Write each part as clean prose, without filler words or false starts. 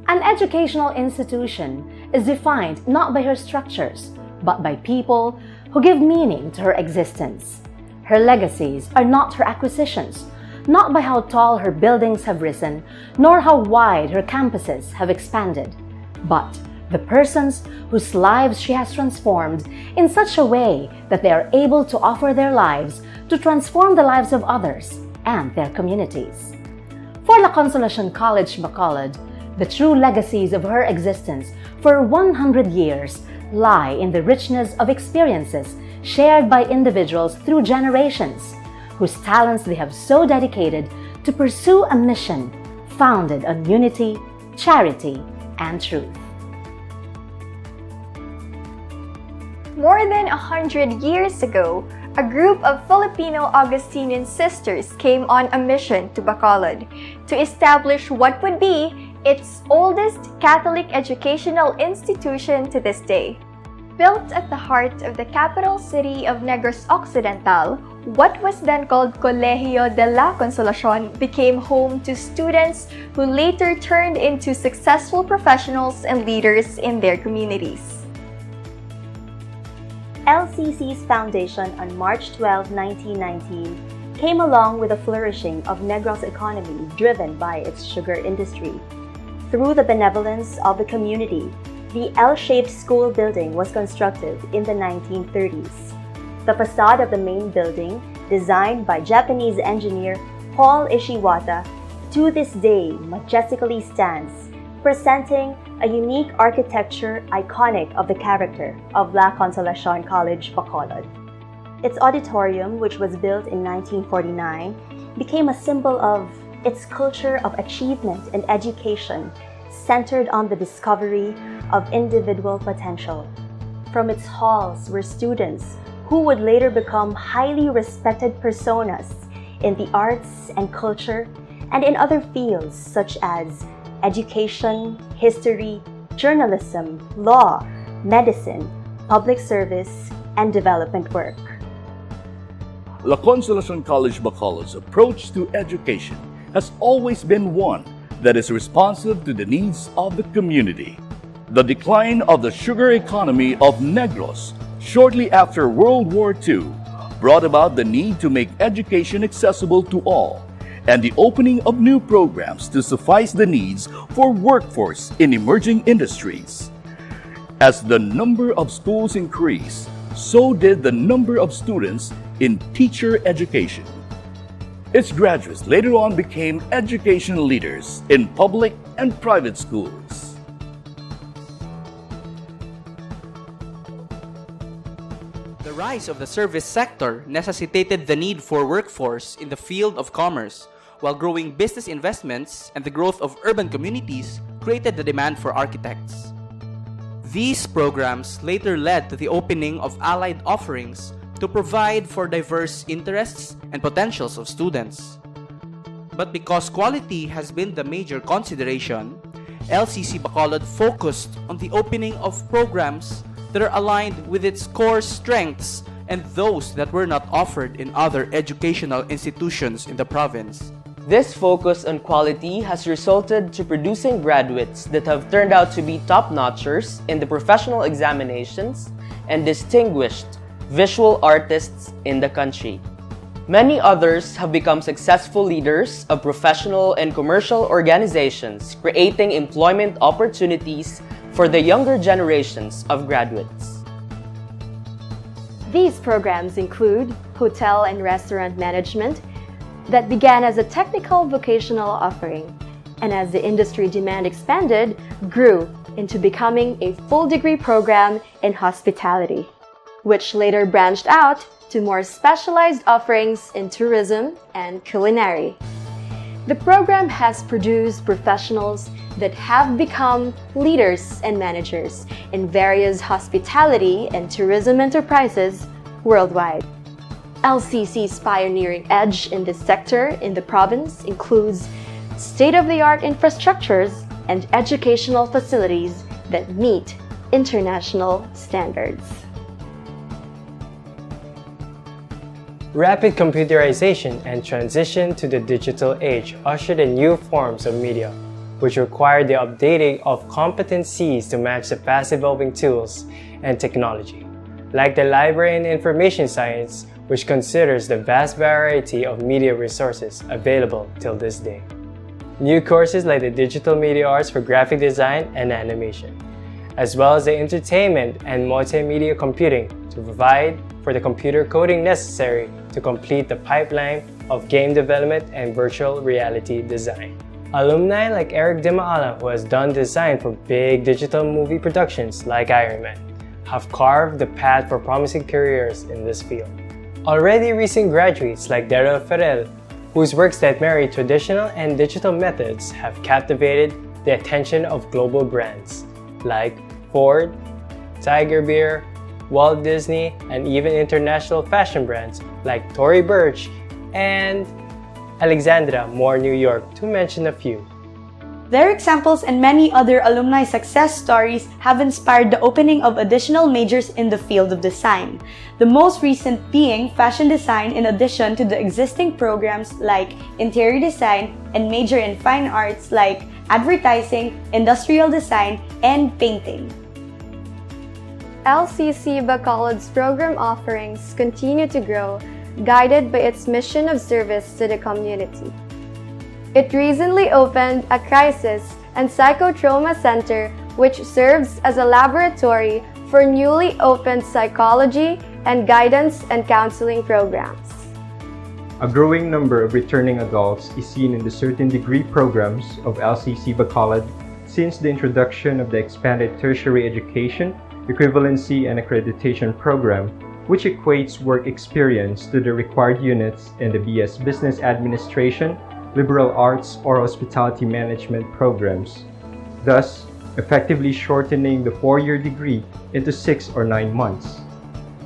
An educational institution is defined not by her structures, but by people who give meaning to her existence. Her legacies are not her acquisitions, not by how tall her buildings have risen, nor how wide her campuses have expanded, but the persons whose lives she has transformed in such a way that they are able to offer their lives to transform the lives of others and their communities. For La Consolacion College Bacolod, the true legacies of her existence for 100 years lie in the richness of experiences shared by individuals through generations, whose talents they have so dedicated to pursue a mission founded on unity, charity, and truth. More than 100 years ago, a group of Filipino Augustinian sisters came on a mission to Bacolod to establish what would be its oldest Catholic educational institution to this day. Built at the heart of the capital city of Negros Occidental, what was then called Colegio de la Consolacion became home to students who later turned into successful professionals and leaders in their communities. LCC's foundation on March 12, 1919 came along with the flourishing of Negros economy driven by its sugar industry. Through the benevolence of the community, the L-shaped school building was constructed in the 1930s. The facade of the main building, designed by Japanese engineer Paul Ishiwata, to this day majestically stands, presenting a unique architecture iconic of the character of La Consolacion College Bacolod. Its auditorium, which was built in 1949, became a symbol of its culture of achievement and education centered on the discovery of individual potential. From its halls were students who would later become highly respected personas in the arts and culture and in other fields such as education, history, journalism, law, medicine, public service, and development work. La Consolacion College Bacolod's approach to education has always been one that is responsive to the needs of the community. The decline of the sugar economy of Negros shortly after World War II brought about the need to make education accessible to all, and the opening of new programs to suffice the needs for workforce in emerging industries. As the number of schools increased, so did the number of students in teacher education. Its graduates later on became education leaders in public and private schools. The rise of the service sector necessitated the need for workforce in the field of commerce, while growing business investments and the growth of urban communities created the demand for architects. These programs later led to the opening of allied offerings to provide for diverse interests and potentials of students. But because quality has been the major consideration, LCC Bacolod focused on the opening of programs that are aligned with its core strengths and those that were not offered in other educational institutions in the province. This focus on quality has resulted to producing graduates that have turned out to be top-notchers in the professional examinations and distinguished visual artists in the country. Many others have become successful leaders of professional and commercial organizations, creating employment opportunities for the younger generations of graduates. These programs include hotel and restaurant management, that began as a technical vocational offering, and as the industry demand expanded, grew into becoming a full degree program in hospitality, which later branched out to more specialized offerings in tourism and culinary. The program has produced professionals that have become leaders and managers in various hospitality and tourism enterprises worldwide. LCC's pioneering edge in this sector in the province includes state-of-the-art infrastructures and educational facilities that meet international standards. Rapid computerization and transition to the digital age ushered in new forms of media, which require the updating of competencies to match the fast-evolving tools and technology, like the Library in Information Science, which considers the vast variety of media resources available till this day. New courses like the Digital Media Arts for Graphic Design and Animation, as well as the Entertainment and Multimedia Computing to provide for the computer coding necessary to complete the pipeline of game development and virtual reality design. Alumni like Eric Dimaala, who has done design for big digital movie productions like Iron Man, have carved the path for promising careers in this field. Already recent graduates like Daryl Ferrell, whose works that marry traditional and digital methods have captivated the attention of global brands like Ford, Tiger Beer, Walt Disney, and even international fashion brands like Tory Burch and Alexandra Moore New York, to mention a few. Their examples and many other alumni success stories have inspired the opening of additional majors in the field of design, the most recent being fashion design in addition to the existing programs like interior design and major in fine arts like advertising, industrial design, and painting. LCC Bacolod's program offerings continue to grow, guided by its mission of service to the community. It recently opened a crisis and psychotrauma center, which serves as a laboratory for newly opened psychology and guidance and counseling programs. A growing number of returning adults is seen in the certain degree programs of LCC Bacolod since the introduction of the expanded tertiary education, equivalency, and accreditation program, which equates work experience to the required units in the BS Business Administration, liberal arts, or hospitality management programs, thus effectively shortening the 4-year degree into 6 or 9 months.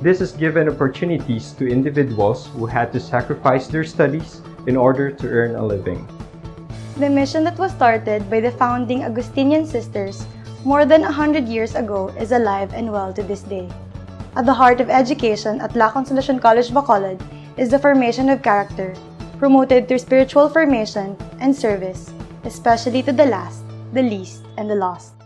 This has given opportunities to individuals who had to sacrifice their studies in order to earn a living. The mission that was started by the founding Augustinian sisters more than 100 years ago is alive and well to this day. At the heart of education at Consolacion College Bacolod is the formation of character, promoted through spiritual formation and service, especially to the last, the least, and the lost.